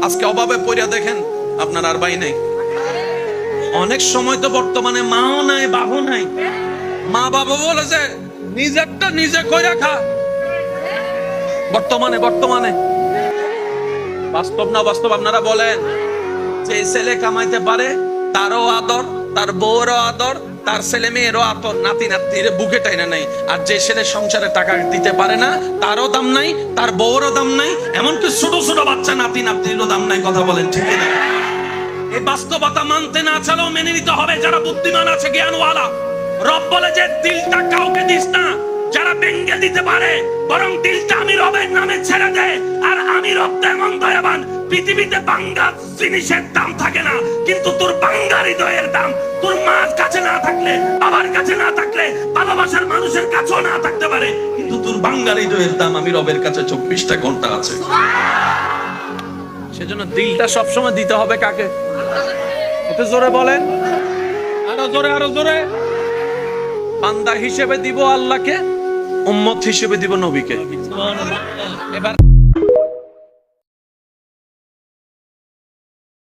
আজকে অভাবে পড়িয়া দেখেন আপনার আর ভাই নাই। অনেক সময় তো বর্তমানে মাও নাই, বাবু নাই। মা বাবা বলে যে নিজেরটা নিজে কইরা খা। বর্তমানে বাস্তব না বাস্তব আপনারা বলেন। যে ছেলে কামাইতে পারে তারও আদর, তার বউরও আদর, তার ছেলে মেয়েরও আদর, নাতি নাতির বুকে টাইনা নাই। আর যে ছেলে সংসারে টাকা দিতে পারে না তারও দাম নাই, তার বউরও দাম নাই, এমনকি ছোট ছোট বাচ্চা নাতি নাতিরও দাম নাই। কথা বলেন ঠিক না? এই বাস্তবতা মানতে না চালেও মেনে নিতে হবে। যারা বুদ্ধিমান আছে, জ্ঞানওয়ালা, রব বলে যে দিলটা কাউকে দিস না যারা ভেঙে দিতে পারে, বরং দিলটা আমি রবের নামে ছেড়ে দে। আর আমি রব তেমন দয়াবান, পৃথিবীতে বাঙ্গা জিনিসের দাম থাকে না, কিন্তু তোর বাঙ্গা হৃদয়ের দাম তোর মার কাছে না থাকলে, বাবার কাছে না থাকলে, ভালোবাসার মানুষের কাছেও না থাকতে পারে, কিন্তু তোর বাঙ্গা হৃদয়ের দাম আমি রবের কাছে 24টা ঘন্টা আছে। সেজন্য দিলটা সবসময় দিতে হবে কাকে? একটু জোরে বলেন, আরো জোরে। বান্দা হিসেবে দিব আল্লাহকে, উম্মত হিসেবে দিব নবীকে। এবার